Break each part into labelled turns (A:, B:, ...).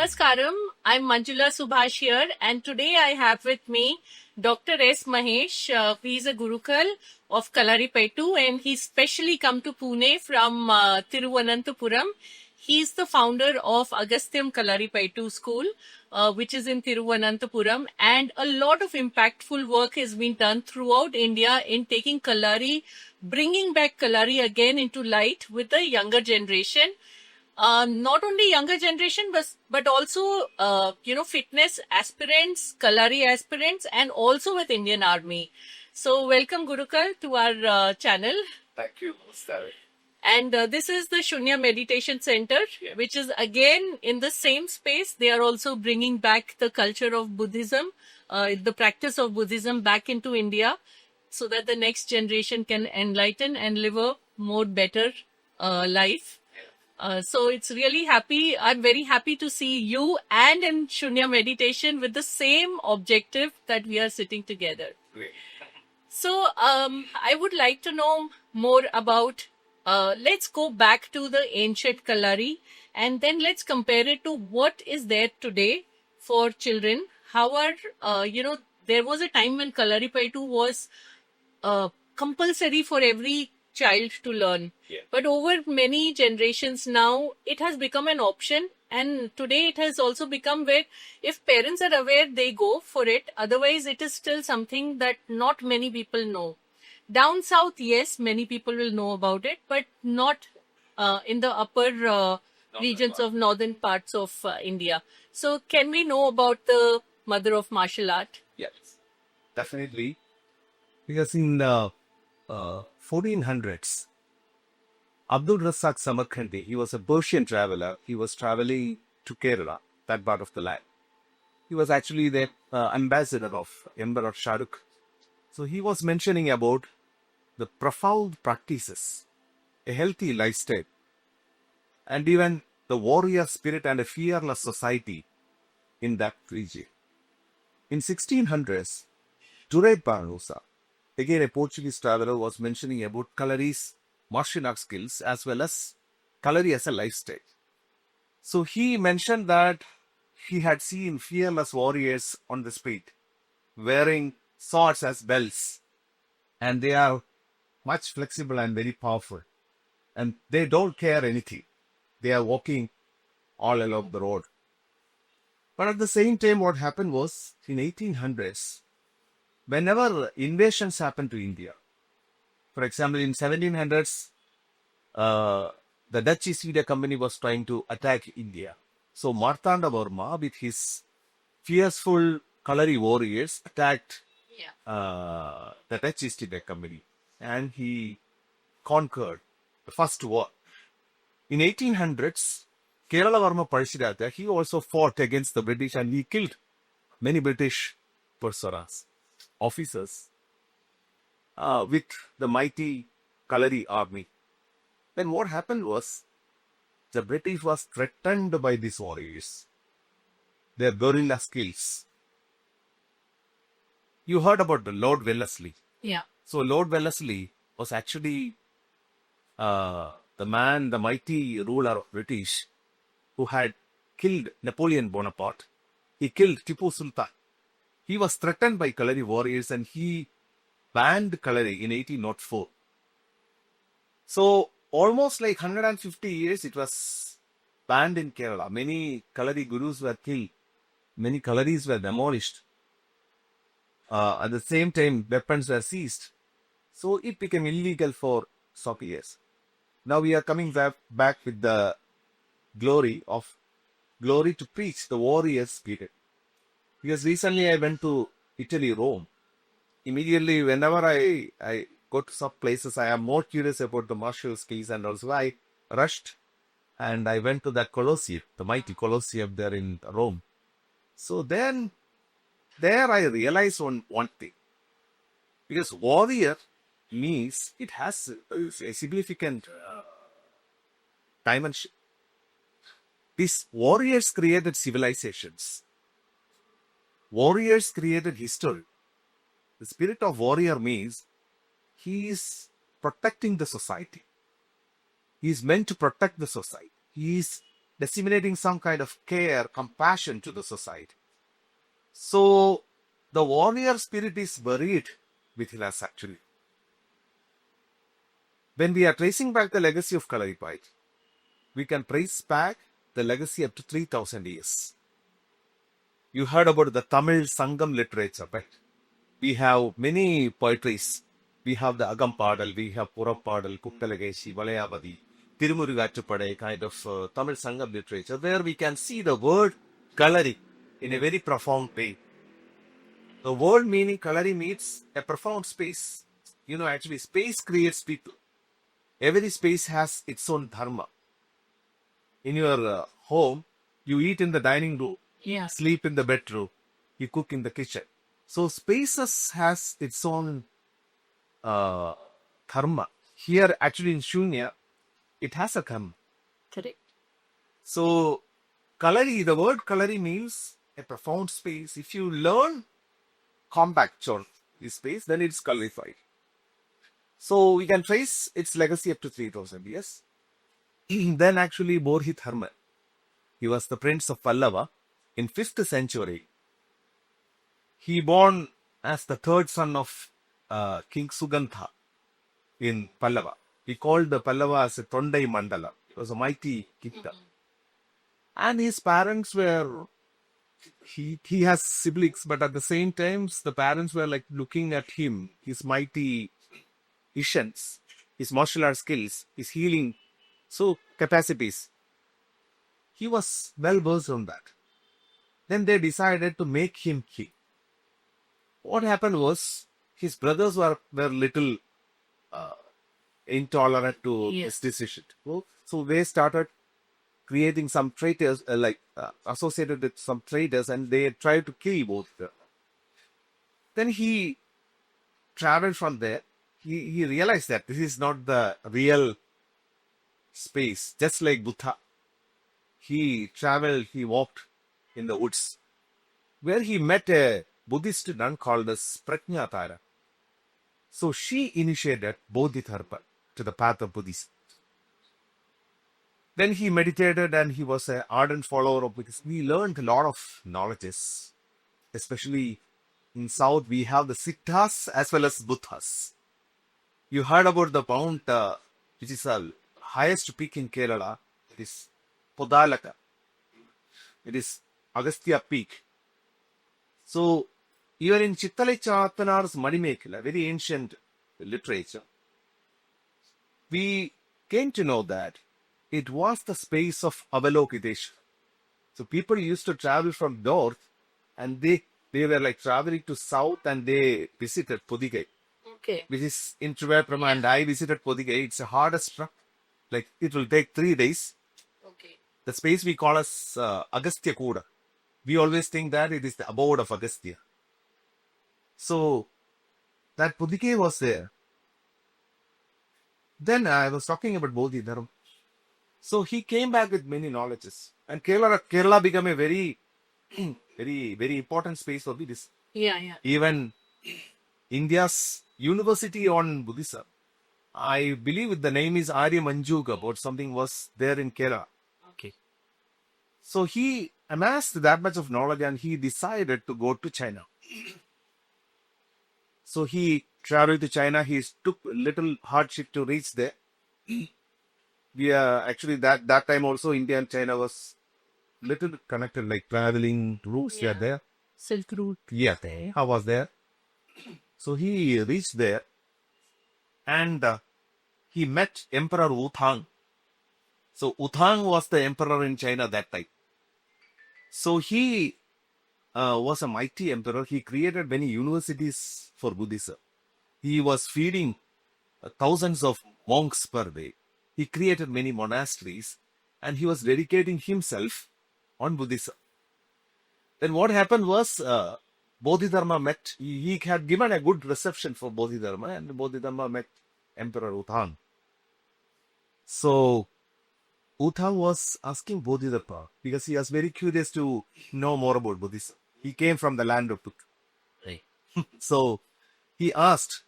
A: Namaskaram, I'm Manjula Subhash here, and today I have with me Dr. S. Mahesh. He's a Gurukkal of Kalaripayattu, and he's specially come to Pune from Thiruvananthapuram. He's the founder of Agasthyam Kalaripayattu School, which is in Thiruvananthapuram, and a lot of impactful work has been done throughout India in taking Kalari, bringing back Kalari again into light with the younger generation. Not only younger generation, but also fitness aspirants, Kalari aspirants, and also with Indian Army. So welcome Gurukkal to our channel.
B: Thank you, Mr.
A: And this is the Shunya Meditation Center, which is again in the same space. They are also bringing back the culture of Buddhism, the practice of Buddhism back into India, so that the next generation can enlighten and live a more better life. So it's really happy. I'm very happy to see you and in Shunya Meditation with the same objective that we are sitting together.
B: Great.
A: So I would like to know more about, let's go back to the ancient Kalari and then let's compare it to what is there today for children. How are, there was a time when Kalaripayattu was compulsory for every child to learn.
B: Yeah.
A: But over many generations now, it has become an option. And today it has also become where if parents are aware, they go for it. Otherwise, it is still something that not many people know. Down south, yes, many people will know about it, but not in the upper regions of northern parts of India. So can we know about the mother of martial art?
B: Yes, definitely. Because in 1400s, Abdul Razzaq Samarkandi, he was a Persian traveler. He was traveling to Kerala, that part of the land. He was actually the ambassador of Emperor Shah Rukh. So he was mentioning about the profound practices, a healthy lifestyle, and even the warrior spirit and a fearless society in that region. In 1600s, Durai Barrosa, again a Portuguese traveler, was mentioning about Kalari's martial art skills as well as Kalari as a lifestyle. So he mentioned that he had seen fearless warriors on the street wearing swords as belts, and they are much flexible and very powerful, and they don't care anything. They are walking all along the road. But at the same time, what happened was in 1800s, whenever invasions happened to India, for example, in 1700s, the Dutch East India Company was trying to attack India. So Martanda Varma, with his fierceful Kalari warriors, attacked the Dutch East India Company, and he conquered the first war. In 1800s, Kerala Varma Parashirata, he also fought against the British and he killed many British personas, officers, with the mighty Kalari army. Then what happened was, the British was threatened by these warriors, their guerrilla skills. You heard about the Lord Wellesley.
A: Yeah.
B: So Lord Wellesley was actually the man, the mighty ruler of British, who had killed Napoleon Bonaparte. He killed Tipu Sultan. He was threatened by Kalari warriors and he banned Kalari in 1804. So almost like 150 years it was banned in Kerala. Many Kalari gurus were killed. Many Kalaris were demolished. At the same time, weapons were seized. So it became illegal for some years. Now we are coming back with the glory to preach the warriors period. Because recently I went to Italy, Rome. Immediately, whenever I go to some places, I am more curious about the martial skills, and also I rushed and I went to that Colosseum, the mighty Colosseum there in Rome. So then, there I realized one thing. Because warrior means it has a significant dimension. These warriors created civilizations. Warriors created history. The spirit of warrior means he is protecting the society. He is meant to protect the society. He is disseminating some kind of care, compassion to the society. So the warrior spirit is buried within us actually. When we are tracing back the legacy of Kalaripayattu, we can trace back the legacy up to 3000 years. You heard about the Tamil Sangam literature, right? We have many poetries. We have the Agampadal, we have Purapadal, Kukkalageshi, Valayavadi, Tirumurugattupade, kind of Tamil Sangam literature, where we can see the word Kalari in a very profound way. The word meaning Kalari means a profound space. You know, actually, space creates people. Every space has its own dharma. In your home, you eat in the dining room,
A: Yeah.
B: sleep in the bedroom, you cook in the kitchen. So spaces has its own dharma. Here, actually in Shunya, it has a dharma.
A: Correct.
B: So Kalari, the word Kalari means a profound space. If you learn compact on this space, then it's clarified. So we can trace its legacy up to 3000 years. Then actually Borhit Herman, he was the prince of Pallava in 5th century. He born as the third son of King Sugantha in Pallava. He called the Pallava as a Tondai Mandala. It was a mighty kingdom. And his parents were, he has siblings, but at the same time, the parents were like looking at him, his mighty ishan's, his martial art skills, his healing capacities. He was well versed on that. Then they decided to make him king. What happened was his brothers were little intolerant to his decision. So they started creating some traitors, associated with some traitors, and they tried to kill both of them. Then he traveled from there. He realized that this is not the real space. Just like Buddha, he traveled, he walked in the woods, where he met a Buddhist nun called as Prajnatara. So she initiated Bodhidharma to the path of Buddhism. Then he meditated and he was an ardent follower of, because we learned a lot of knowledges, especially in South, we have the Siddhas as well as Buddhas. You heard about the mount, which is the highest peak in Kerala. It is Podalaka. It is Agastya peak. So, even in Chittalai Chatanar's Manimekala, very ancient literature, we came to know that it was the space of Avalokiteshvara. So people used to travel from north and they were like traveling to south and they visited Podigai.
A: Okay.
B: Which is in Trivandrum, and I visited Podigai. It's the hardest truck. Like it will take 3 days.
A: Okay.
B: The space we call as Agastya Kuda. We always think that it is the abode of Agastya. So that Podigai was there. Then I was talking about Bodhidharma. So he came back with many knowledges. And Kerala became a very, very important space for Buddhism.
A: Yeah.
B: Even India's university on Buddhism, I believe the name is Arya Manjuga, or something was there in Kerala.
A: Okay.
B: So he amassed that much of knowledge and he decided to go to China. So he traveled to China. He took little hardship to reach there. Actually that time also India and China was little connected, like traveling routes were there.
A: Silk Route.
B: Yeah, I was there. So he reached there and he met Emperor Wutang. So Wutang was the emperor in China that time. So he was a mighty emperor. He created many universities for Buddhism. He was feeding thousands of monks per day. He created many monasteries and he was dedicating himself on Buddhism. Then what happened was Bodhidharma met, he had given a good reception for Bodhidharma, and Bodhidharma met Emperor Wutang. So Wutang was asking Bodhidharma because he was very curious to know more about Buddhism. He came from the land of Buddha.
A: Right.
B: So he asked,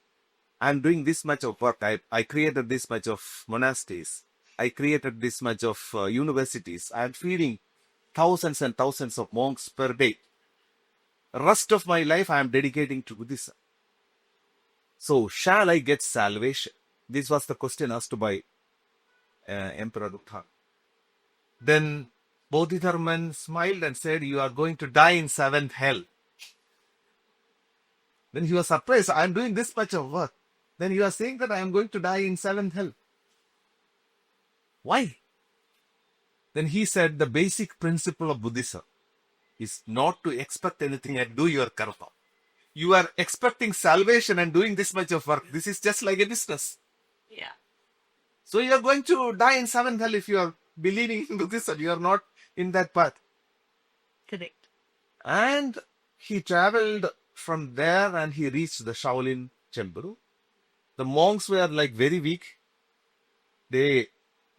B: I'm doing this much of work. I created this much of monasteries. I created this much of universities. I am feeding thousands and thousands of monks per day. Rest of my life I am dedicating to Buddhism. So shall I get salvation? This was the question asked by Emperor Buddha. Then Bodhidharma smiled and said, "You are going to die in seventh hell." Then he was surprised. I am doing this much of work. Then you are saying that I am going to die in seventh hell. Why? Then he said the basic principle of Buddhism is not to expect anything and do your karma. You are expecting salvation and doing this much of work. This is just like a business.
A: Yeah.
B: So you are going to die in seventh hell if you are believing in Buddhism. You are not in that path.
A: Correct.
B: And he traveled from there and he reached the Shaolin Temple. The monks were like very weak. They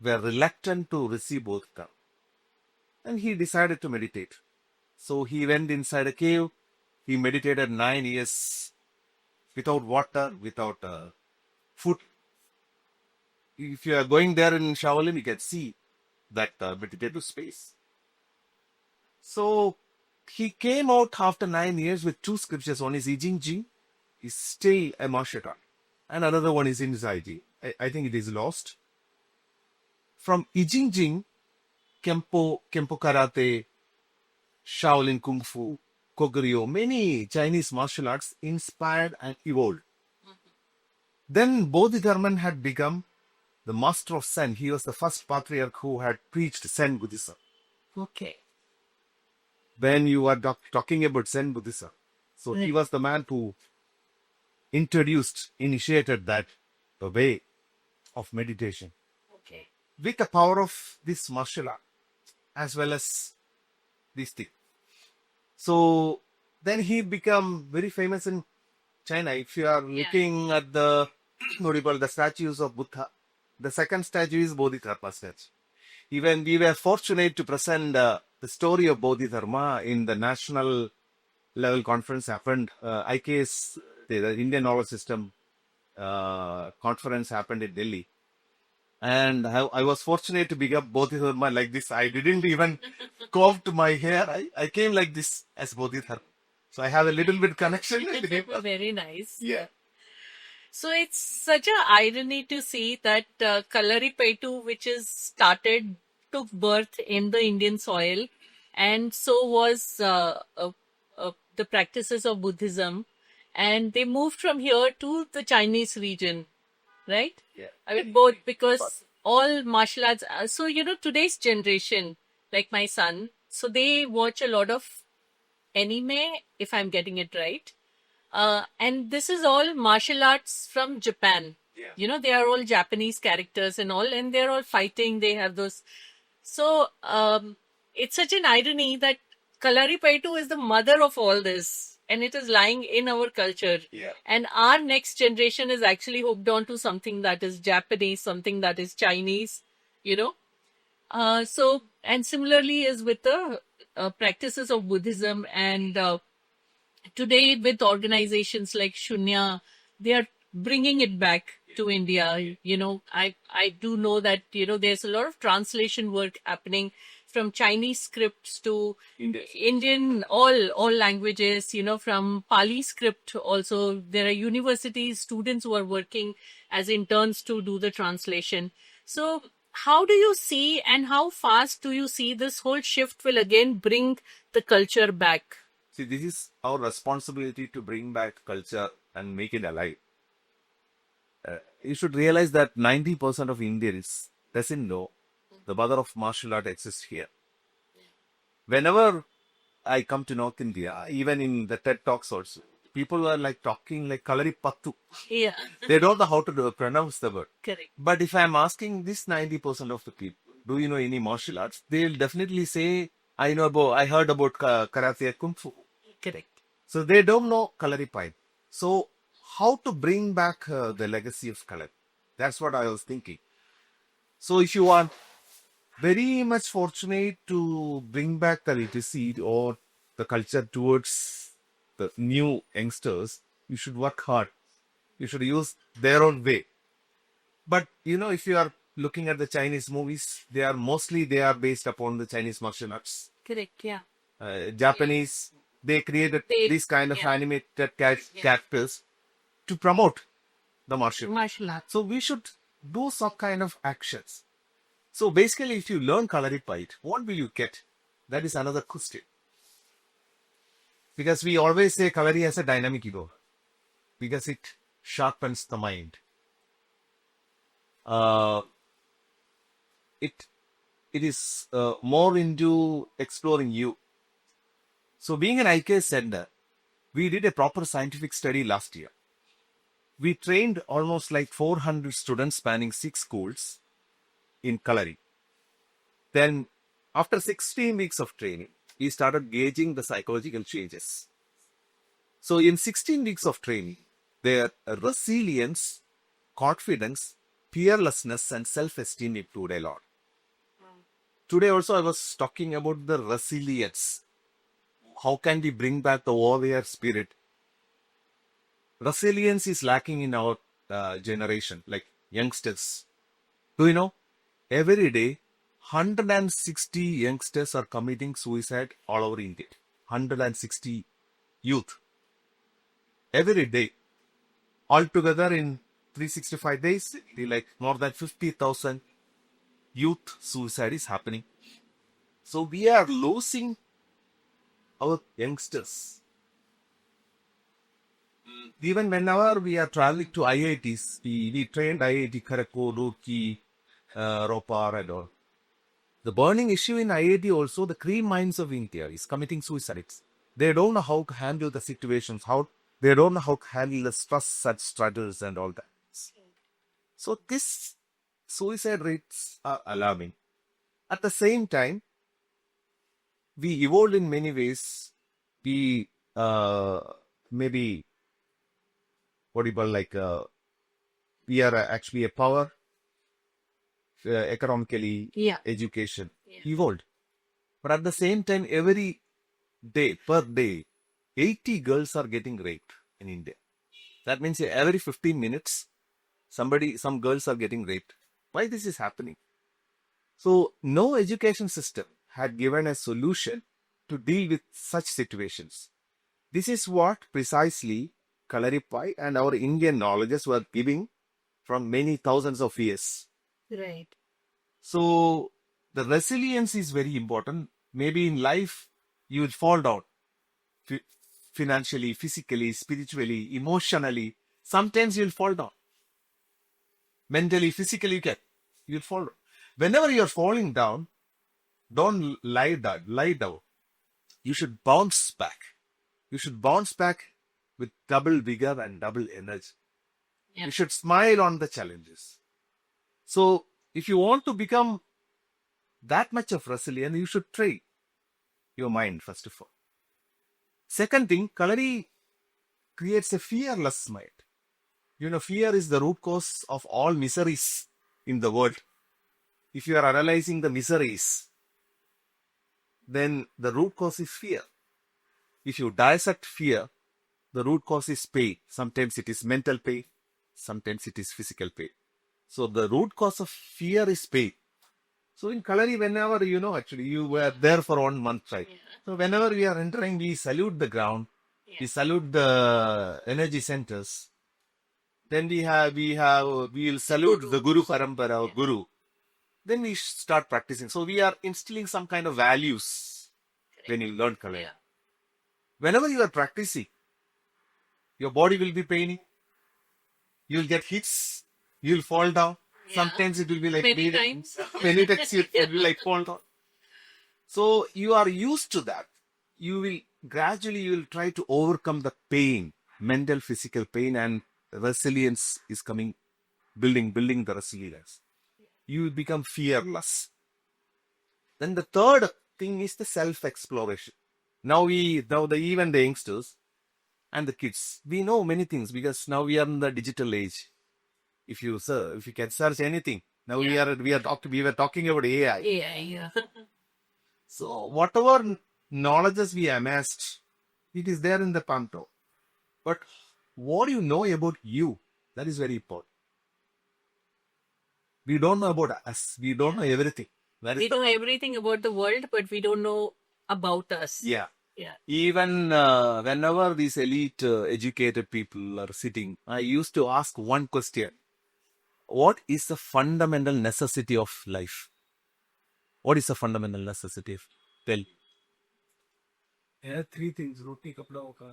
B: were reluctant to receive Bodhidharma. And he decided to meditate. So he went inside a cave. He meditated 9 years without water, without food. If you are going there in Shaolin, you can see that meditative space. So he came out after 9 years with 2 scriptures. One is I Ching Ching, is still a martial art. And another one is in Zaiji. I think it is lost. From I Ching Ching, Kempo Karate, Shaolin Kung Fu, Koguryo, many Chinese martial arts inspired and evolved. Then Bodhidharma had become the master of Zen. He was the first patriarch who had preached Zen Buddhism.
A: Okay.
B: When you are talking about Zen Buddhism, so he was the man who initiated that way of meditation.
A: Okay.
B: With the power of this martial art, as well as this thing. So then he became very famous in China. If you are looking at the the statues of Buddha, the second statue is Bodhidharma statue. Even we were fortunate to present the story of Bodhidharma in the national level conference happened. IKS, the Indian Novel System conference happened in Delhi. And I was fortunate to become Bodhidharma like this. I didn't even combed my hair. I came like this as Bodhidharma. So I have a little bit connection with him.
A: Very nice.
B: Yeah.
A: So it's such a irony to see that Kalaripayattu, which is took birth in the Indian soil, and so was the practices of Buddhism, and they moved from here to the Chinese region, right?
B: Yeah.
A: I mean, both, because all martial arts. So today's generation, like my son, so they watch a lot of anime, if I'm getting it right. And this is all martial arts from Japan.
B: Yeah.
A: They are all Japanese characters and all, and they're all fighting. They have those. So it's such an irony that Kalaripayattu is the mother of all this, and it is lying in our culture.
B: Yeah.
A: And our next generation is actually hooked on to something that is Japanese, something that is Chinese, So, and similarly is with the practices of Buddhism, and today with organizations like Shunya, they are bringing it back to India. I do know that there's a lot of translation work happening from Chinese scripts to Indian, all languages. From Pali script also. There are universities, students who are working as interns to do the translation. So how do you see, and how fast do you see this whole shift will again bring the culture back?
B: See, this is our responsibility to bring back culture and make it alive. You should realize that 90% of Indians doesn't know the mother of martial art exists here. Whenever I come to North India, even in the TED Talks also, people are like talking like Kalaripayattu.
A: Yeah.
B: They don't know how to pronounce the word.
A: Correct.
B: But if I'm asking this 90% of the people, do you know any martial arts? They'll definitely say, I heard about karate and kung fu.
A: Correct.
B: So they don't know Kalaripayattu. So how to bring back the legacy of Kalari? That's what I was thinking. So if you are very much fortunate to bring back the literacy or the culture towards the new youngsters, you should work hard. You should use their own way. But if you are looking at the Chinese movies, they are based upon the Chinese martial arts.
A: Correct. Yeah.
B: Japanese, they created these kind of
A: yeah.
B: animated characters to promote the
A: Martial arts.
B: So we should do some kind of actions. So basically, if you learn Kalaripayattu, what will you get? That is another question. Because we always say Kalari has a dynamic ego. Because it sharpens the mind. Uh, it is more into exploring you. So being an IK center, we did a proper scientific study last year. We trained almost like 400 students spanning 6 schools in Kalari. Then after 16 weeks of training, we started gauging the psychological changes. So in 16 weeks of training, their resilience, confidence, fearlessness and self-esteem improved a lot. Today also I was talking about the resilience. How can we bring back the warrior spirit? Resilience is lacking in our generation, like youngsters. Do you know? Every day, 160 youngsters are committing suicide all over India. 160 youth. Every day. Altogether in 365 days, like more than 50,000 youth suicide is happening. So we are losing our youngsters. Even whenever we are traveling to IITs, we trained IIT Kharagpur, Roorkee, Ropar and all. The burning issue in IIT also, the cream minds of India is committing suicides. They don't know how to handle the situations, they don't know how to handle the stress and struggles and all that. So this suicide rates are alarming. At the same time, we evolved in many ways. We maybe what do you call like we are actually a power economically, education evolved. But at the same time, every day, per day, 80 girls are getting raped in India. That means every 15 minutes, some girls are getting raped. Why this is happening? So no education system had given a solution to deal with such situations. This is what precisely Kalaripayattu and our Indian knowledges were giving from many thousands of years.
A: Right.
B: So the resilience is very important. Maybe in life, you will fall down financially, physically, spiritually, emotionally. Sometimes you'll fall down. Mentally, physically, you'll fall down. Whenever you're falling down, don't lie down. You should bounce back. You should bounce back with double vigor and double energy. You should smile on the challenges. So if you want to become that much of resilient, you should train your mind first of all. Second thing, Kalari creates a fearless mind. You know, fear is the root cause of all miseries in the world. If you are analyzing the miseries, then the root cause is fear. If you dissect fear, the root cause is pain. Sometimes it is mental pain, sometimes it is physical pain. So the root cause of fear is pain. So in Kalari, whenever, actually you were there for 1 month, right? So whenever we are entering, we salute the ground, we salute the energy centers. Then we will salute the Guru Parampara or Guru. Then we start practicing. So we are instilling some kind of values when you learn Kalari. Whenever you are practicing, your body will be paining. You will get hits. You will fall down. Sometimes it will be like
A: many times.
B: Many times it will like fall down. So you are used to that. You will try to overcome the pain, mental, physical pain, and resilience is coming, building the resilience. You will become fearless. Then the third thing is the self-exploration. Now even the youngsters and the kids, we know many things because now we are in the digital age. If you can search anything, now we were talking about AI.
A: Yeah.
B: So whatever knowledges we amassed, it is there in the palm top. But what do you know about you? That is very important. We don't know about us. We don't know everything.
A: We know everything about the world, but we don't know about us.
B: Yeah.
A: Yeah.
B: Even whenever these elite educated people are sitting, I used to ask one question. What is the fundamental necessity of life? What is the fundamental necessity of tell?
C: Yeah, three things: roti, kapda, makan.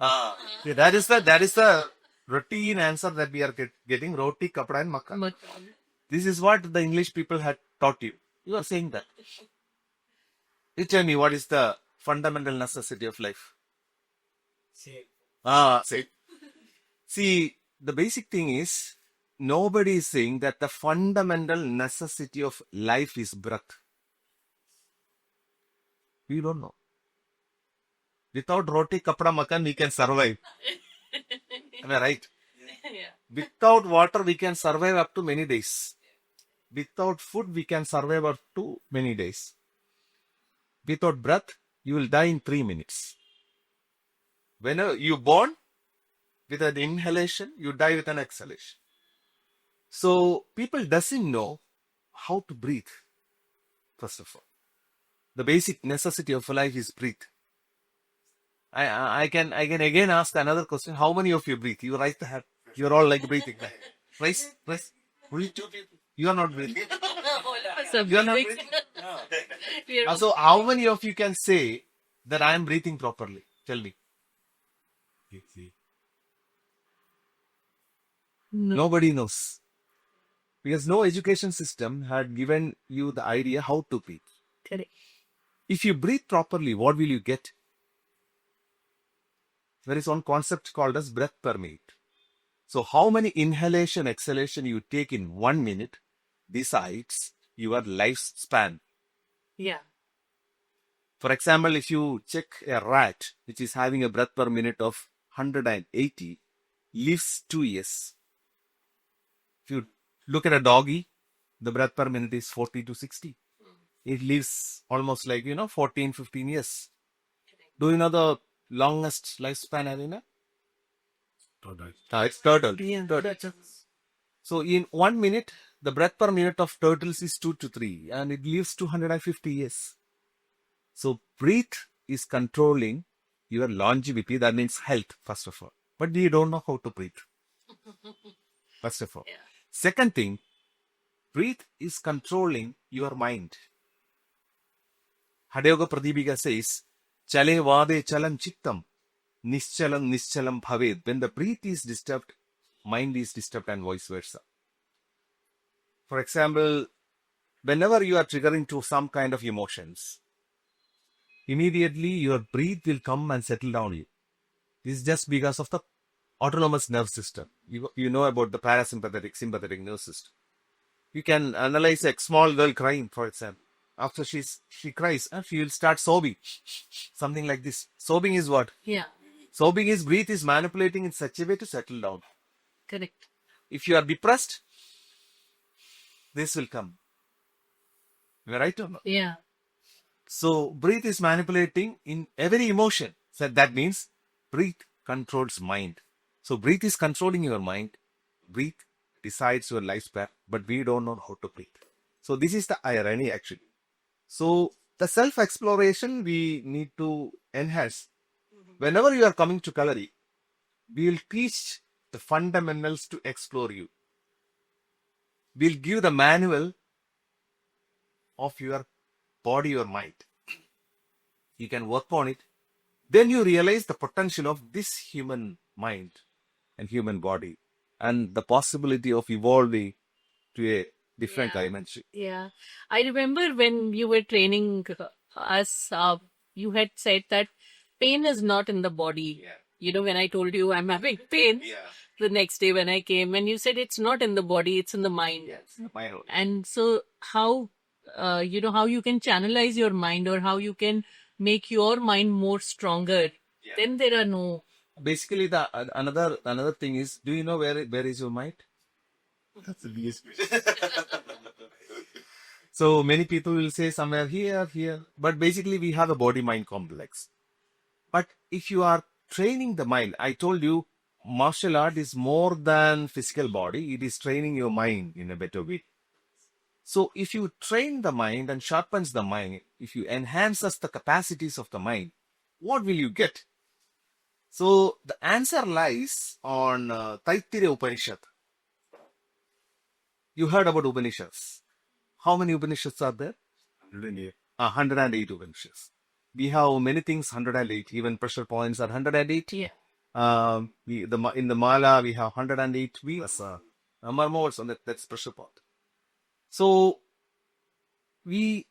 B: See, that is the routine answer that we are getting. Roti, kapda, and makan. This is what the English people had taught you. You are saying that. You tell me, what is the fundamental necessity of life?
C: Same.
B: Say. See, the basic thing is, nobody is saying that the fundamental necessity of life is breath. We don't know. Without roti, kapda, makan, we can survive. Am I right?
A: Yeah.
B: Without water, we can survive up to many days. Without food, we can survive up to many days. Without breath, you will die in 3 minutes. When you born with an inhalation, you die with an exhalation. So people doesn't know how to breathe. First of all, the basic necessity of life is breathe. I can again ask another question. How many of you breathe? You raise the hand. You're all like breathing. Raise. Breathe. You are not breathing. You are not breathing. So how many of you can say that I am breathing properly? Tell me. Nobody knows. Because no education system had given you the idea how to breathe.
A: Correct.
B: If you breathe properly, what will you get? There is one concept called as breath per minute. So how many inhalation, exhalation you take in 1 minute decides your lifespan.
A: Yeah.
B: For example, if you check a rat, which is having a breath per minute of 180, lives 2 years. If you look at a doggy, the breath per minute is 40 to 60. It lives almost like, 14, 15 years. Do you know the longest lifespan, Alina? It's turtle.
A: Yeah.
B: Turtle. So in 1 minute, the breath per minute of turtles is 2 to 3 and it lives 250 years. So breath is controlling your longevity. That means health, first of all. But we don't know how to breathe. First of all.
A: Yeah.
B: Second thing, breathe is controlling your mind. Hadayoga Pradipika says, Chale vade chalam chittam, nischalam bhaved. When the breath is disturbed, mind is disturbed and vice versa. For example, whenever you are triggering to some kind of emotions, immediately your breath will come and settle down you. This is just because of the autonomous nerve system. You know about the parasympathetic, sympathetic nervous system. You can analyze a small girl crying, for example. After she cries, she will start sobbing. Something like this. Sobbing is what?
A: Yeah.
B: Sobbing is breath is manipulating in such a way to settle down.
A: Correct.
B: If you are depressed, this will come. Am I right or not?
A: Yeah.
B: So breath is manipulating in every emotion. So that means breath controls mind. So breath is controlling your mind. Breath decides your lifespan, but we don't know how to breathe. So this is the irony actually. So the self-exploration we need to enhance. Whenever you are coming to Kalari, we will teach the fundamentals to explore you. We'll give the manual of your body or mind. You can work on it. Then you realize the potential of this human mind and human body and the possibility of evolving to a different dimension.
A: Yeah. I remember when you were training us, you had said that pain is not in the body.
B: Yeah.
A: When I told you I'm having pain the next day when I came, and you said it's not in the body, it's in the mind.
B: Yes, mind.
A: And so how, how you can channelize your mind or how you can make your mind more stronger, then there are no...
B: Basically, the another thing is, do you know where is your mind?
C: That's the biggest question.
B: So many people will say somewhere here, but basically we have a body-mind complex. But if you are training the mind, I told you, martial art is more than physical body. It is training your mind in a better way. So if you train the mind and sharpens the mind, if you enhances the capacities of the mind, what will you get? So the answer lies on Taittiriya Upanishad. You heard about Upanishads. How many Upanishads are there?
C: 108.
B: 108 Upanishads. We have many things 108. Even pressure points are 108.
A: Yeah.
B: In the Mala we have 108 wheels. Number more, so that's pressure point. So we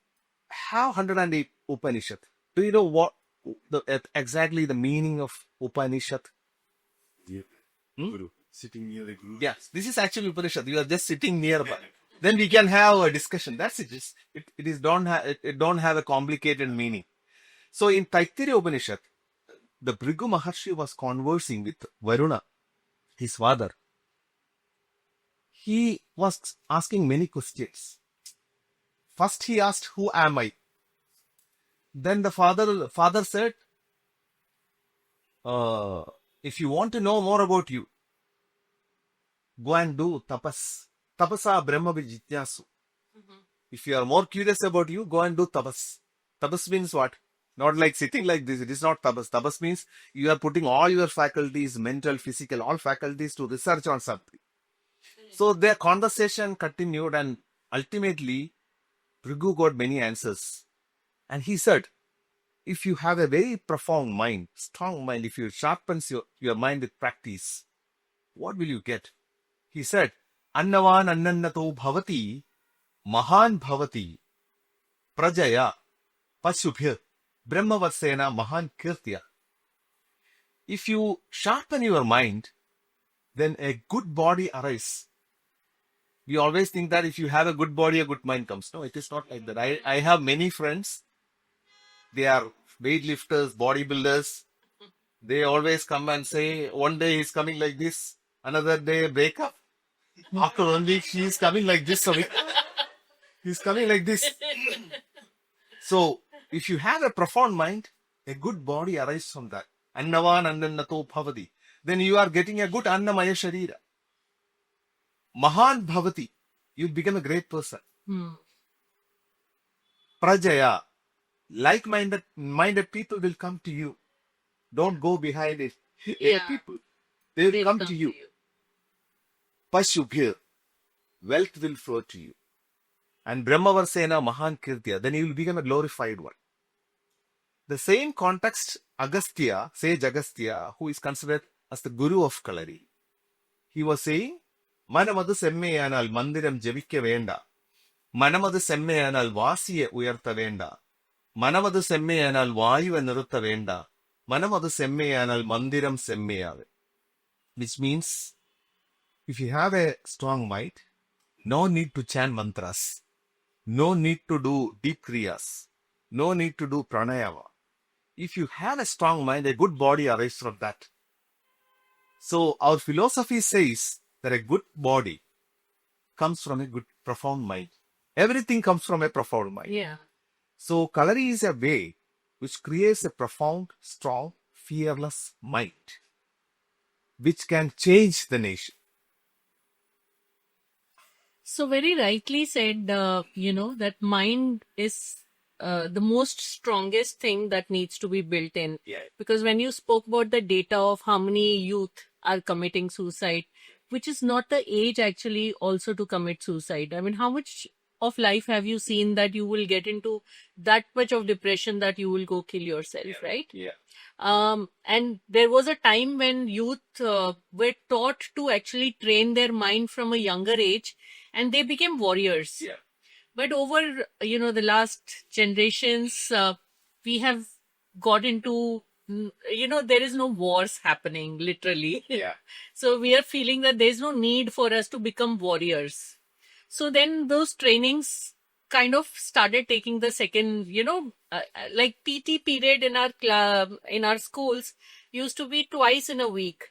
B: have 108 Upanishad. Do you know what exactly the meaning of Upanishad?
C: Guru. Sitting near the Guru.
B: Yes, this is actually Upanishad. You are just sitting nearby. Then we can have a discussion. That's it. It don't have a complicated meaning. So in Taittiriya Upanishad, the Bhrigu Maharshi was conversing with Varuna, his father. He was asking many questions. First he asked, "Who am I?" Then the father said, "If you want to know more about you, go and do tapas. Tapasa Brahma Vijityasu. If you are more curious about you, go and do tapas. Tapas means what? Not like sitting like this. It is not tapas. Tapas means you are putting all your faculties, mental, physical, all faculties to research on something." So their conversation continued, and ultimately, Bhrigu got many answers. And he said, if you have a very profound mind, strong mind, if you sharpens your mind with practice, what will you get? He said, Annavan annannato bhavati, mahan bhavati, prajaya, pashubhya, brahmavatsena mahan kirtya. If you sharpen your mind, then a good body arises. We always think that if you have a good body, a good mind comes. No, it is not like that. I have many friends. They are weightlifters, bodybuilders. They always come and say, one day he's coming like this, another day break up. After 1 week, she is coming like this. He's coming like this. So, if you have a profound mind, a good body arises from that. Annavan annannato bhavati. Then you are getting a good annamaya sharira. Mahan bhavati. You become a great person. Prajaya. Like-minded people will come to you. Don't go behind it. People. They will come to you. Pashubhya. Wealth will flow to you. And Brahmavarsena Mahan Kirtya. Then you will become a glorified one. The same context, Agastya, sage Agastya, who is considered as the Guru of Kalari. He was saying, Manamadu semmeyanal mandiram javikya venda. Manamadu semmeyanal vasiye uyartha venda. Manamadu semmeyanal vayu nirutha venda. Manamadu semmeyanal mandiram semmeyave. Which means, if you have a strong mind, no need to chant mantras. No need to do deep kriyas. No need to do pranayama. If you have a strong mind, a good body arises from that. So our philosophy says that a good body comes from a good, profound mind. Everything comes from a profound mind.
A: Yeah.
B: So Kalari is a way which creates a profound, strong, fearless mind, which can change the nation.
A: So very rightly said, that mind is the most strongest thing that needs to be built in.
B: Yeah.
A: Because when you spoke about the data of how many youth are committing suicide, which is not the age actually also to commit suicide. I mean, how much of life have you seen that you will get into that much of depression that you will go kill yourself, right?
B: Yeah.
A: And there was a time when youth were taught to actually train their mind from a younger age, and they became warriors.
B: Yeah.
A: But over, the last generations, we have got into, there is no wars happening, literally.
B: Yeah.
A: So we are feeling that there's no need for us to become warriors. So then those trainings kind of started taking the second, like PT period in our club, in our schools used to be twice in a week.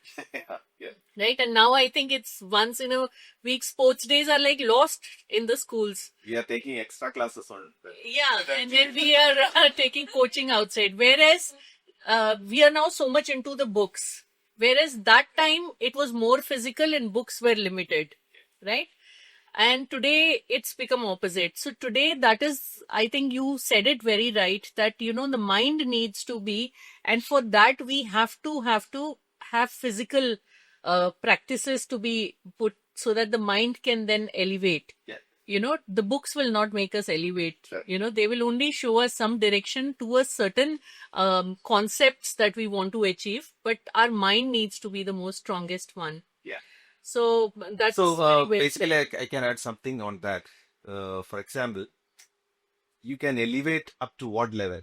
B: Yeah.
A: Right? And now I think it's once in a week. Sports days are like lost in the schools.
B: We are taking extra classes on that.
A: Yeah. And then we are taking coaching outside. Whereas we are now so much into the books. Whereas that time it was more physical and books were limited. Right? And today it's become opposite. So today that is, I think you said it very right, that the mind needs to be, and for that we have physical practices to be put so that the mind can then elevate.
B: Yeah.
A: The books will not make us elevate.
B: Sure.
A: They will only show us some direction towards certain concepts that we want to achieve, but our mind needs to be the most strongest one.
B: Yeah.
A: So that's
B: So
A: very well
B: basically,
A: said.
B: I can add something on that. For example, you can elevate up to what level?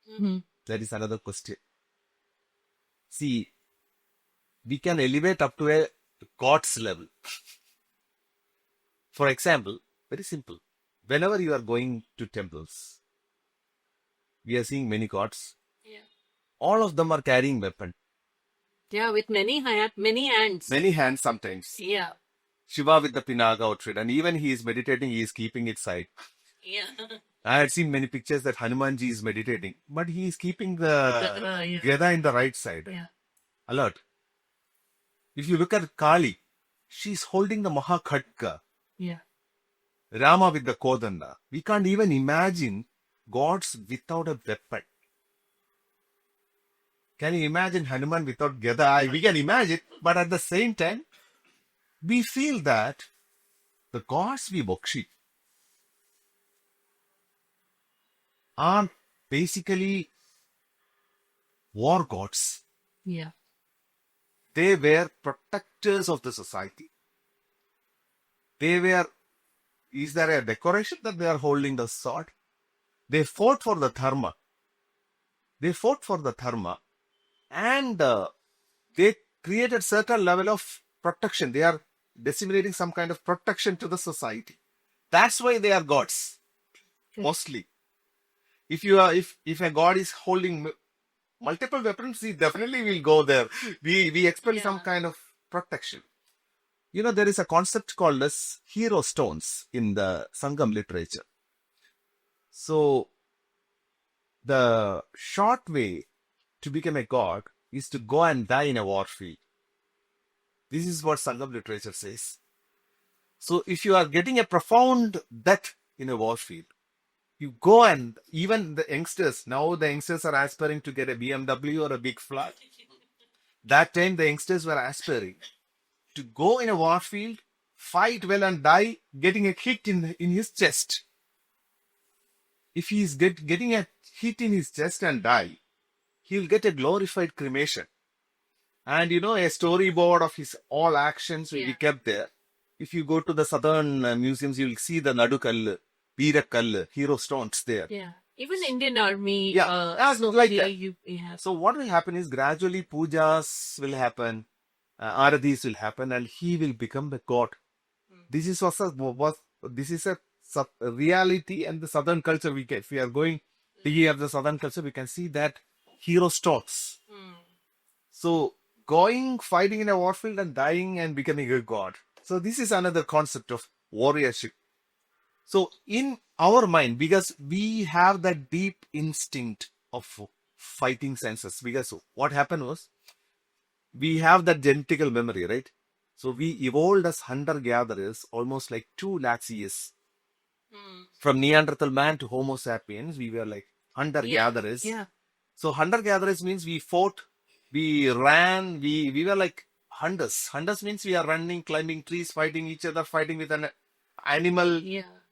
A: Mhm.
B: That is another question. See, we can elevate up to a God's level. For example, very simple. Whenever you are going to temples, we are seeing many gods.
A: Yeah.
B: All of them are carrying weapon.
A: Yeah, with many hands.
B: Many hands sometimes.
A: Yeah.
B: Shiva with the Pinaga outfit, and even he is meditating, he is keeping it side.
A: Yeah.
B: I had seen many pictures that Hanumanji is meditating, but he is keeping the
A: Yeah.
B: Gada in the right side.
A: Yeah.
B: Alert. If you look at Kali, she is holding the Mahakhatka.
A: Yeah.
B: Rama with the Kodanda. We can't even imagine gods without a weapon. Can you imagine Hanuman without Gada? We can imagine, but at the same time, we feel that the gods we worship are basically war gods.
A: Yeah.
B: They were protectors of the society. Is there a decoration that they are holding the sword? They fought for the dharma. And they created certain level of protection. They are disseminating some kind of protection to the society. That's why they are gods, mostly. If a god is holding multiple weapons, he definitely will go there. We expect some kind of protection. There is a concept called as hero stones in the Sangam literature. So, the short way to become a god is to go and die in a war field. This is what Sangam literature says. So, if you are getting a profound death in a war field, you go, and even the youngsters are aspiring to get a BMW or a big flat. That time the youngsters were aspiring to go in a war field, fight well and die, getting a hit in his chest. If he is getting a hit in his chest and die, he will get a glorified cremation. And a storyboard of his all actions will be kept there. If you go to the southern museums, you will see the Nadukal, Veerakal, hero stones there.
A: Yeah. Even Indian Army.
B: Like that.
A: You have.
B: So what will happen is gradually pujas will happen, aradhis will happen, and he will become the god. This is a reality, and the southern culture if we are going to hear the southern culture, we can see that hero stones. So fighting in a warfield and dying and becoming a god. So this is another concept of warriorship. So in our mind, because we have that deep instinct of fighting senses, because what happened was, we have that genetical memory, right? So we evolved as hunter-gatherers almost like 2 lakhs years. From Neanderthal man to Homo sapiens, we were like hunter-gatherers.
A: Yeah.
B: So hunter-gatherers means we fought, we ran, we were like hunters. Hunters means we are running, climbing trees, fighting each other, fighting with an animal,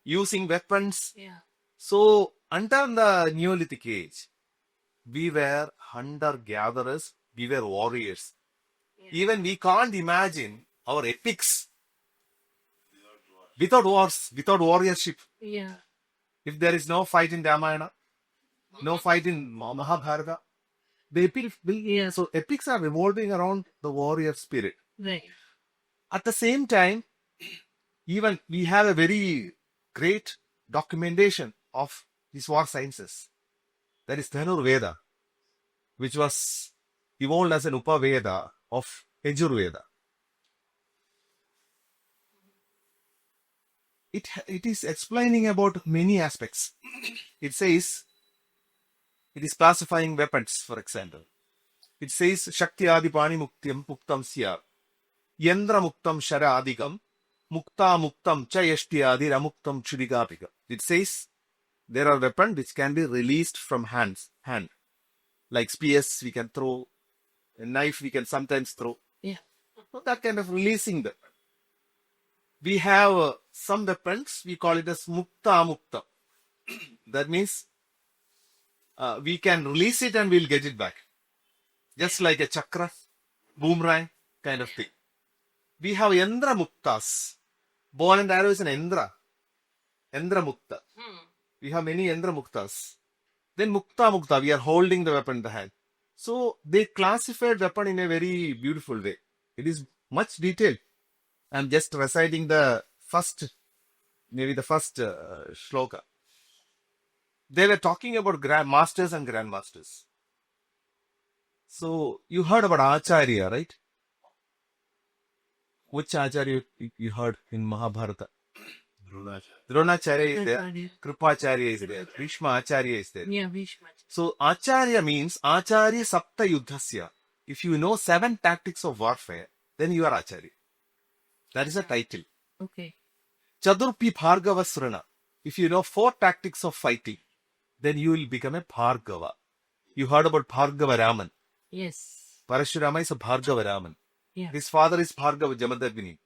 B: using weapons.
A: Yeah.
B: So until the Neolithic age, we were hunter-gatherers, we were warriors. Even we can't imagine our epics without wars, without warriorship.
A: Yeah.
B: If there is no fight in Ramayana, no fight in Mahabharata, the epic will, so epics are revolving around the warrior spirit.
A: Right.
B: At the same time, even we have a very great documentation of these war sciences. That is Dhanur Veda, which was evolved as an Upaveda of Yajurveda. It is explaining about many aspects. It says, it is classifying weapons, for example. It says, Shakti Adi Pani Muktyam Puktam Sya, Yendra Muktam Shara Adigam, Mukta muktam cha yashtiyadir amuktam chudikapika. It says there are weapons which can be released from hand. Like spears we can throw, a knife we can sometimes throw.
A: Yeah.
B: So that kind of releasing them. We have some weapons, we call it as mukta. That means we can release it and we'll get it back. Just like a chakra, boomerang kind of thing. We have Yendra Muktas. Bow and arrow is an Endra. Endra Mukta. We have many Endra Muktas. Then Mukta, we are holding the weapon in the hand. So they classified weapon in a very beautiful way. It is much detailed. I'm just reciting the first shloka. They were talking about masters and grandmasters. So you heard about Acharya, right? Which Acharya you heard in Mahabharata? Dronacharya is there.
A: Acharya.
B: Kripacharya is there. Bhishma Acharya is there.
A: Yeah, Vishma.
B: So Acharya means Acharya Sapta Yuddhasya. If you know 7 tactics of warfare, then you are Acharya. That is a title.
A: Okay.
B: Chadurpi Bhargava Srana. If you know 4 tactics of fighting, then you will become a Bhargava. You heard about Bhargava Raman.
A: Yes.
B: Parashurama is a Bhargava Raman.
A: Yeah.
B: His father is Bhargava Jamadagni.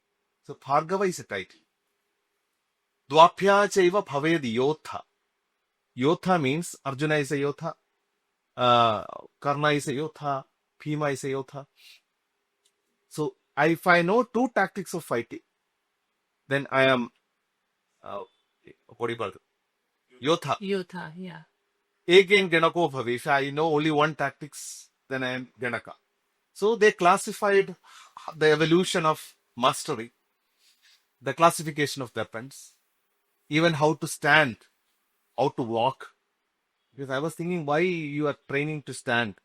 B: So Bhargava is a title. Dwapya chaiva bhaved yotha. Yotha means Arjuna is a yotha, Karna is a yotha, Bhima is a yotha. So if I know 2 tactics of fighting, then I am what do you call it? Yotha.
A: Yotha, yeah.
B: Again Ganako bhave. If I know only 1 tactics, then I am Ganaka. So they classified the evolution of mastery, the classification of weapons, even how to stand, how to walk. Because I was thinking why you are training to stand.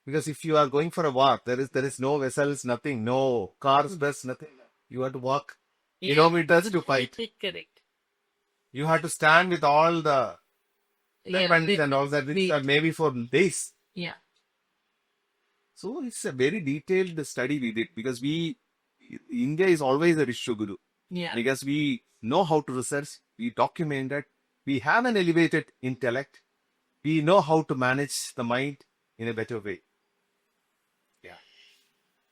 B: Because if you are going for a walk, there is no vessels, nothing, no cars, bus, nothing. You have to walk kilometers to fight.
A: Correct.
B: You have to stand with all the
A: Yeah,
B: weapons and all that, which are maybe for days.
A: Yeah.
B: So it's a very detailed study we did because India is always a Rishu Guru.
A: Yeah.
B: Because we know how to research, we document that, we have an elevated intellect, we know how to manage the mind in a better way. Yeah.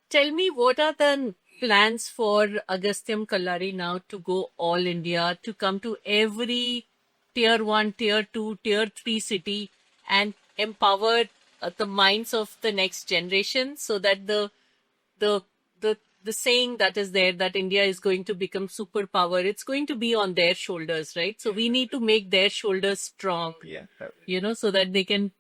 A: Tell me, what are the plans for Agasthyam Kalari now to go all India, to come to every tier 1, tier 2, tier 3 city and empower the minds of the next generation, so that the saying that is there, that India is going to become superpower, it's going to be on their shoulders, right? So we need to make their shoulders strong,
B: Yeah.
A: so that they can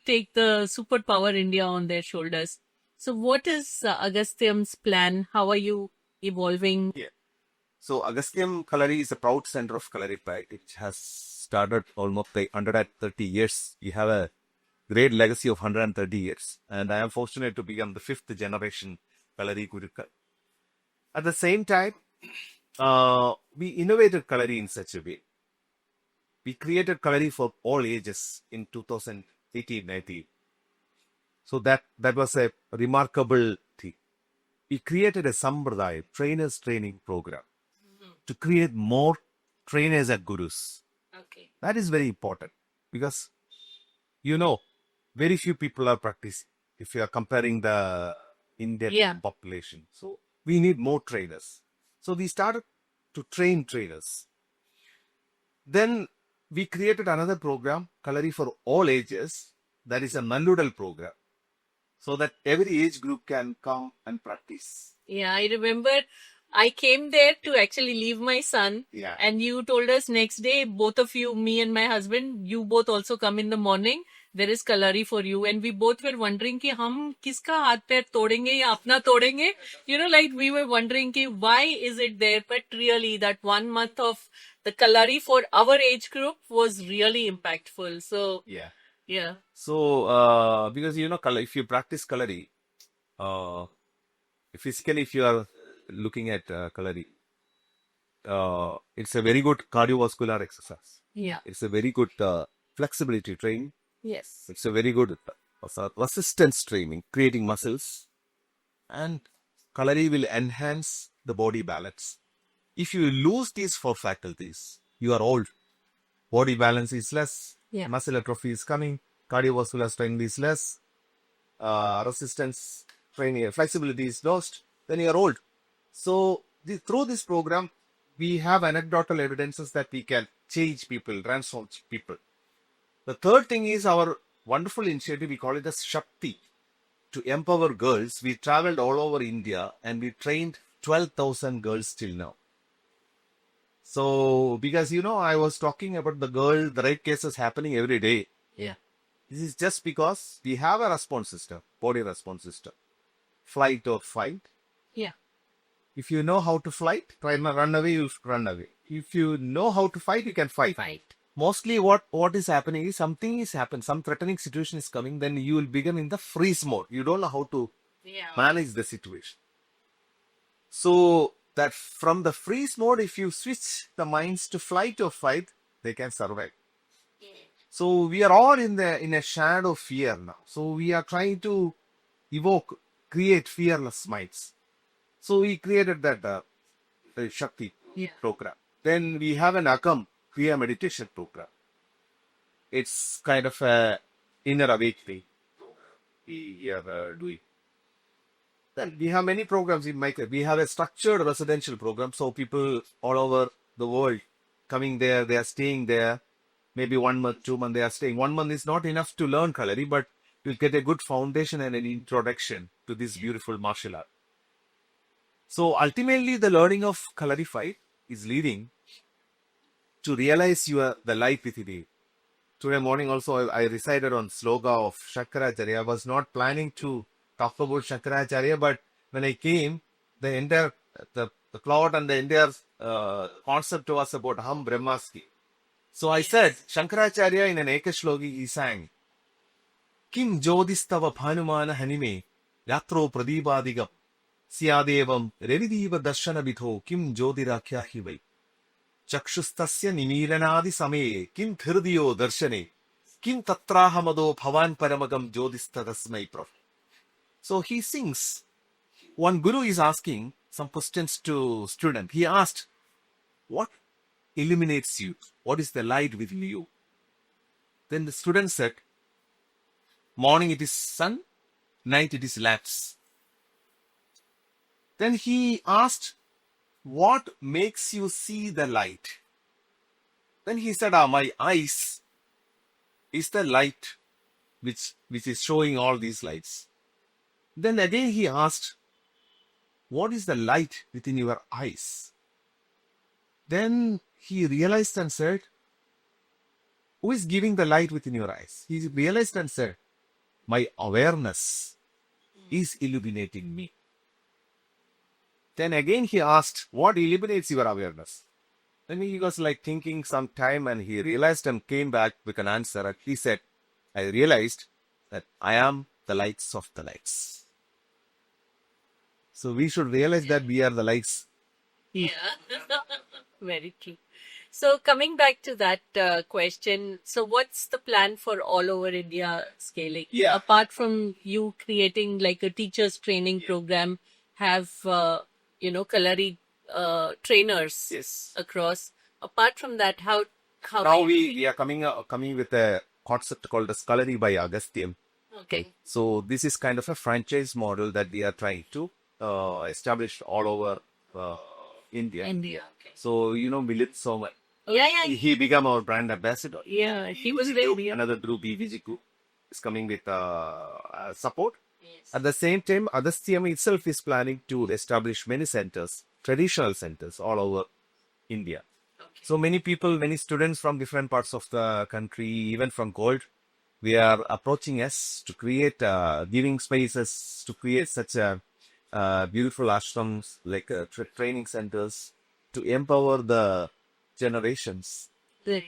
A: take the superpower India on their shoulders. So what is Agasthyam's plan? How are you evolving?
B: Yeah. So Agasthyam Kalari is a proud center of Kalaripayattu. It has started almost like 130 years. We have a great legacy of 130 years. And I am fortunate to become the 5th generation Kalari Gurukkal. At the same time, we innovated Kalari in such a way. We created Kalari for all ages in 2018-19. So that was a remarkable thing. We created a Sampradaya, trainers training program, to create more trainers and gurus.
A: Okay.
B: That is very important because, very few people are practicing if you are comparing the Indian population. So we need more trainers. So we started to train trainers. Then we created another program, Kalari for all ages. That is a Nalludal program. So that every age group can come and practice.
A: Yeah, I remember I came there to actually leave my son.
B: Yeah.
A: And you told us next day, both of you, me and my husband, you both also come in the morning. There is Kalari for you. And we both were wondering कि हम किसका हाथ पैर तोड़ेंगे या अपना तोड़ेंगे? Like we were wondering कि why is it there? But really that 1 month of the Kalari for our age group was really impactful. So yeah.
B: So because if you practice Kalari, physically if you are looking at Kalari, it's a very good cardiovascular exercise.
A: Yeah.
B: It's a very good flexibility training.
A: Yes.
B: It's a very good resistance training, creating muscles. And Kalari will enhance the body balance. If you lose these four faculties, you are old. Body balance is less,
A: Yeah.
B: muscle atrophy is coming, cardiovascular strength is less, resistance training, flexibility is lost, then you are old. So through this program, we have anecdotal evidences that we can change people, transform people. The third thing is our wonderful initiative, we call it as Shakti. To empower girls, we traveled all over India and we trained 12,000 girls till now. So, because I was talking about the rape cases happening every day.
A: Yeah.
B: This is just because we have a response system, body response system, flight or fight.
A: Yeah.
B: If you know how to flight, try and run away, you run away. If you know how to fight, you can fight. Mostly what is happening is something is happened, some threatening situation is coming, then you will begin in the freeze mode. You don't know how to manage the situation. So that from the freeze mode, if you switch the minds to flight or fight, they can survive. So we are all in a shadow of fear now. So we are trying to create fearless minds. So we created that Shakti program. Then we have an Akam Kriya meditation program. It's kind of a inner awakening we are doing. Then we have many programs in Micro. We have a structured residential program. So people all over the world coming there, they are staying there. Maybe 1 month, 2 months they are staying. 1 month is not enough to learn Kalari, but you get a good foundation and an introduction to this beautiful martial art. So ultimately, the learning of Kalari fight is leading to realize the life within you. Today morning also, I recited on sloga of Shankaracharya. I was not planning to talk about Shankaracharya, but when I came, the entire the plot and the entire concept was about Aham Brahmasmi. So I said, Shankaracharya in an Ekashlogi, he sang, Kim Jodistava Bhanumana Hanime, Yatro Pradibadiga, Siadevam, Revidiva Darshana Bitho, Kim Jodirakya Hivai, Chakshustasya Nimilanadi Same, Kim Thirdiyo Darshane, Kim Tatrahamado Bhavan Paramagam Jodistadasmai Prof. So he sings. One guru is asking some questions to student. He asked, what illuminates you? What is the light within you? Then the student said, morning it is sun, night it is lamps. Then he asked, what makes you see the light? Then he said, my eyes is the light which is showing all these lights. Then again he asked, what is the light within your eyes? Then he realized and said, who is giving the light within your eyes? He realized and said, my awareness is illuminating me. Then again he asked, what illuminates your awareness? Then he was like thinking some time and he realized and came back with an answer. He said, I realized that I am the lights of the lights. So we should realize that we are the lights.
A: Yeah. Very true. So coming back to that question, so what's the plan for all over India scaling?
B: Yeah.
A: Apart from you creating like a teachers training program, have Kalari trainers
B: Yes.
A: across. Apart from that, how
B: Now we are coming with a concept called as Kalari by Agasthyam.
A: Okay.
B: So this is kind of a franchise model that we are trying to establish all over India.
A: India. Okay.
B: So Milit Soman.
A: Yeah.
B: He became our brand ambassador.
A: Yeah, he was there.
B: Another Dhruv Vijiku is coming with support.
A: Yes.
B: At the same time, Agasthyam itself is planning to establish many centers, traditional centers all over India.
A: Okay.
B: So many people, many students from different parts of the country, even from Gold, we are approaching us to create giving spaces, to create such a beautiful ashrams, like training centers, to empower the generations.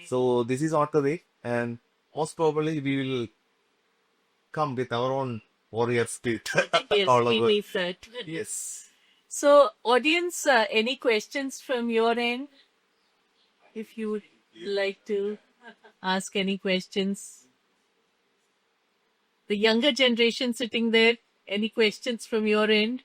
B: So this is on the way, and most probably we will come with our own warrior spirit.
A: Yes,
B: all
A: we
B: over.
A: need that.
B: Yes.
A: So, audience, any questions from your end? If you would like to ask any questions. The younger generation sitting there, any questions from your end?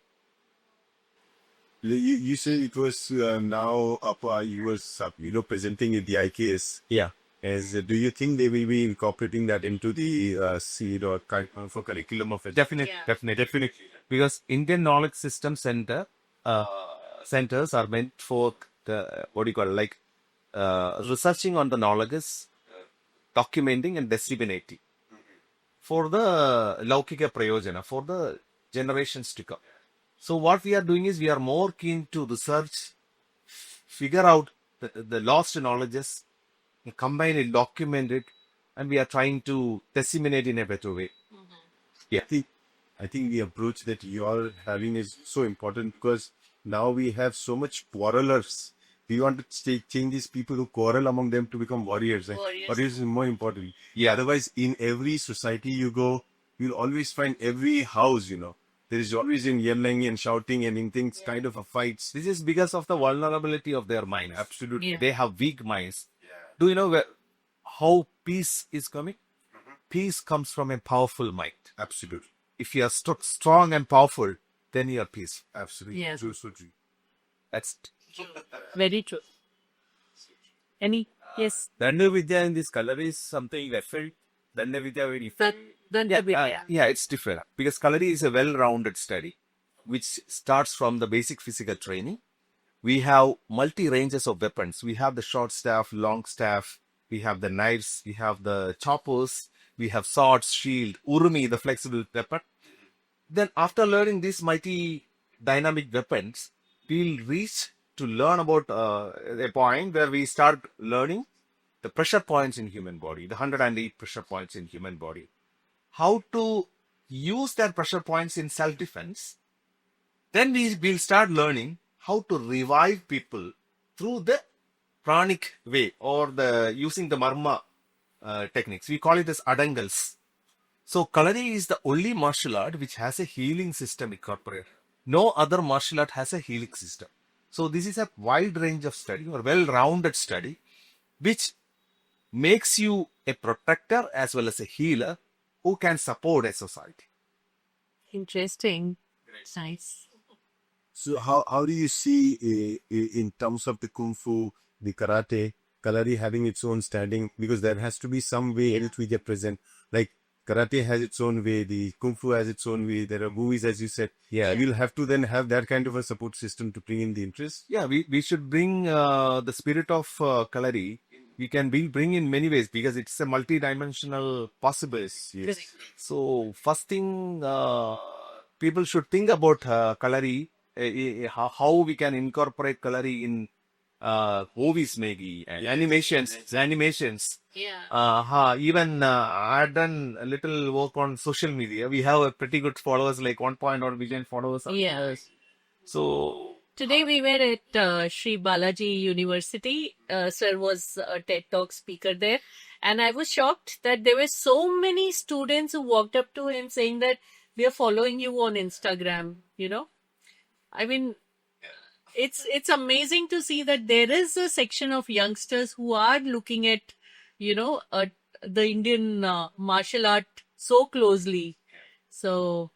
D: You said it was now up. You was presenting at the IKS.
B: Yeah.
D: Do you think they will be incorporating that into the seed or for curriculum of education?
B: Definitely,
A: Yeah.
B: definitely. Because Indian knowledge system uh, centers are meant for the, what do you call it, like researching on the knowledges, documenting and disseminating for the Laukika Prayojana, for the generations to come. So what we are doing is we are more keen to research, figure out the lost knowledges, combine it, document it, and we are trying to disseminate in a better way. Yeah.
D: I think the approach that you are having is so important because now we have so much quarrelers. We want to change these people who quarrel among them to become warriors.
A: Warriors.
D: Warriors is more important.
B: Yeah.
D: Otherwise, in every society you go, you'll always find every house, there is always in yelling and shouting and in things kind of a fights.
B: This is because of the vulnerability of their minds.
D: Absolutely.
A: Yeah.
B: They have weak minds. Do you know how peace is coming? Peace comes from a powerful mind.
D: Absolutely.
B: If you are strong and powerful, then you are peaceful.
D: Absolutely.
A: Yes.
D: True, so true.
B: That's
A: Very true. Any? Yes.
B: Danda Vidya in this color is something different. Danda Vidya very different. Yeah, it's different because Kalari is a well-rounded study which starts from the basic physical training. We have multi-ranges of weapons. We have the short staff, long staff, we have the knives, we have the choppers, we have swords, shield, urumi, the flexible weapon. Then after learning these multi-dynamic weapons, we'll reach to learn about a point where we start learning the pressure points in human body, the 108 pressure points in human body. How to use that pressure points in self-defense. Then we will start learning how to revive people through the pranic way or the using the marma techniques. We call it as adangals. So Kalari is the only martial art which has a healing system incorporated. No other martial art has a healing system. So this is a wide range of study or well-rounded study which makes you a protector as well as a healer who can support a society.
A: Interesting. Nice.
D: So how do you see in terms of the kung fu, the karate, Kalari having its own standing? Because there has to be some way in which we get present. Like karate has its own way, the kung fu has its own way. There are movies, as you said.
B: Yeah.
D: We'll have to then have that kind of a support system to bring in the interest.
B: Yeah, we should bring the spirit of Kalari. We can bring in many ways because it's a multi-dimensional possibilities.
D: Yes.
B: So first thing, people should think about Kalari, how we can incorporate Kalari in movies, maybe animations.
A: Yeah.
B: Even I've done a little work on social media. We have a pretty good followers, like 1.1 million followers.
A: Yeah.
B: So
A: Today we were at Sri Balaji University. Sir was a TED Talk speaker there. And I was shocked that there were so many students who walked up to him saying that we are following you on Instagram, I mean, it's amazing to see that there is a section of youngsters who are looking at, the Indian martial art so closely. So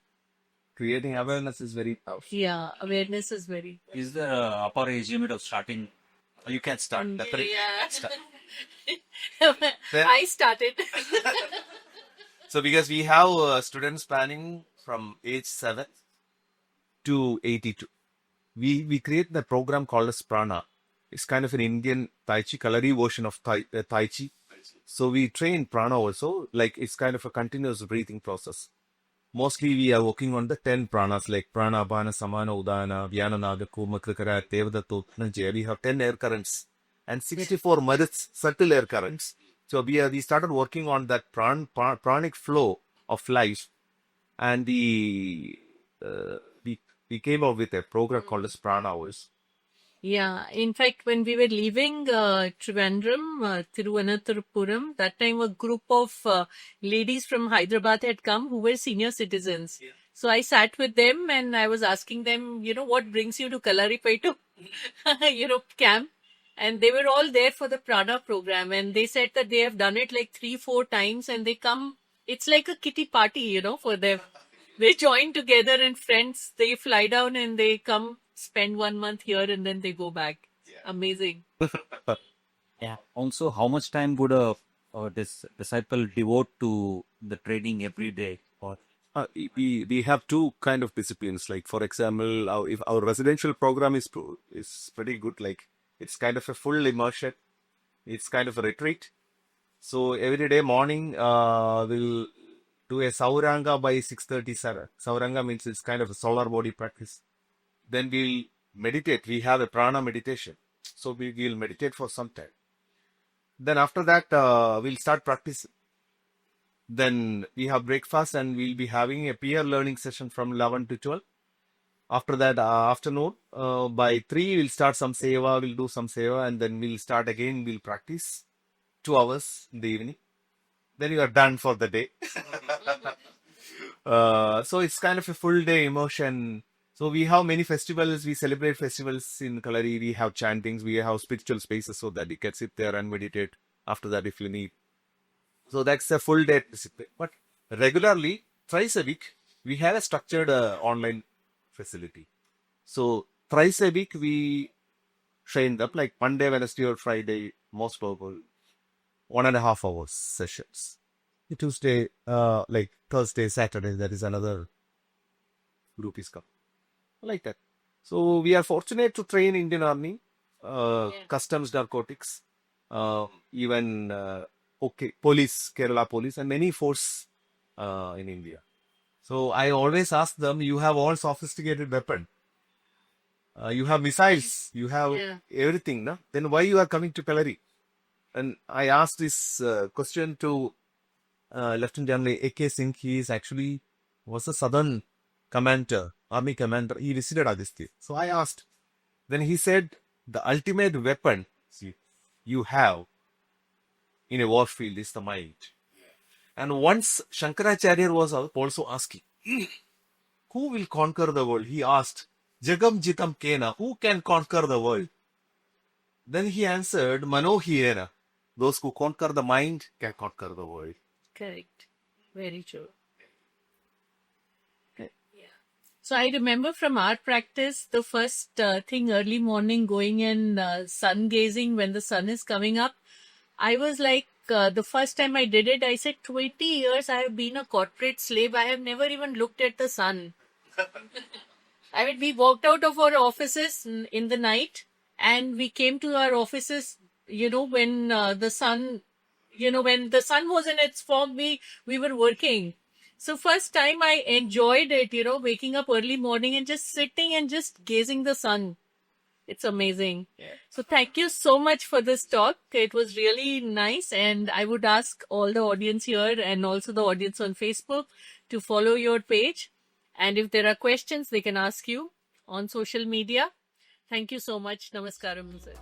B: creating awareness is very tough.
A: yeah, awareness is very.
E: Is there a upper age limit of starting?
B: You can start. Definitely.
A: Yeah. I started.
B: So because we have students spanning from age 7 to 82. We create the program called as Prana. It's kind of an Indian Tai Chi, Kalari version of Tai Chi. So we train Prana also, like it's kind of a continuous breathing process. Mostly we are working on the 10 pranas like Prana, Apana, Samana, Udana, Vyana, Naga, Kuma, Krikara, Tevada, Totna, we have 10 air currents and 64 marits, subtle air currents. So we started working on that pranic flow of life, and we came up with a program called as Prana Hours.
A: Yeah, in fact, when we were leaving Trivandrum, Thiruvananthapuram, that time a group of ladies from Hyderabad had come who were senior citizens. Yeah. So I sat with them and I was asking them, what brings you to Kalaripayattu, camp? And they were all there for the Prana program, and they said that they have done it like 3-4 times, and they come. It's like a kitty party, for them. They join together and friends. They fly down and they come spend 1 month here and then they go back. Amazing.
E: Yeah. Also, how much time would this disciple devote to the training every day? Or
B: We have two kind of disciplines. Like for example, if our residential program is pretty good. Like it's kind of a full immersion. It's kind of a retreat. So every day morning, we'll do a Sauranga by 6:37. Sauranga means it's kind of a solar body practice. Then we'll meditate. We have a prana meditation. So we'll meditate for some time. Then after that, we'll start practice. Then we have breakfast and we'll be having a peer learning session from 11 to 12. After that, afternoon, by 3, we'll start some seva. We'll do some seva and then we'll start again. We'll practice 2 hours in the evening. Then you are done for the day. So it's kind of a full day immersion. So we have many festivals. We celebrate festivals in Kalari. We have chantings. We have spiritual spaces so that you can sit there and meditate after that if you need. So that's a full day discipline. But regularly, thrice a week, we have a structured online facility. So thrice a week, we trained up like Monday, Wednesday, or Friday, most probable 1.5 hours sessions. Tuesday, like Thursday, Saturday, there is another group is come. Like that. So we are fortunate to train Indian Army, customs narcotics, even police, Kerala police, and many force in India. So I always ask them, you have all sophisticated weapon. You have missiles, you have everything, no? Then why you are coming to Kalari? And I asked this question to Lieutenant General A.K. Singh. He is actually was a southern commander, army commander. He visited Aditya. So I asked. Then he said, the ultimate weapon you have in a war field is the mind. And once Shankaracharya was also asking, who will conquer the world? He asked, Jagam Jitam Kena, who can conquer the world? Then he answered, Manohiyena, those who conquer the mind can conquer the world.
A: Correct. Very true. So I remember from our practice, the first thing early morning going and sun gazing when the sun is coming up. I was like, the first time I did it, I said, 20 years I have been a corporate slave. I have never even looked at the sun. I mean, we walked out of our offices in the night and we came to our offices, when the sun, when the sun was in its form, we were working. So first time I enjoyed it, waking up early morning and just sitting and just gazing the sun. It's amazing. So thank you so much for this talk. It was really nice. And I would ask all the audience here and also the audience on Facebook to follow your page. And if there are questions, they can ask you on social media. Thank you so much. Namaskaram, sir.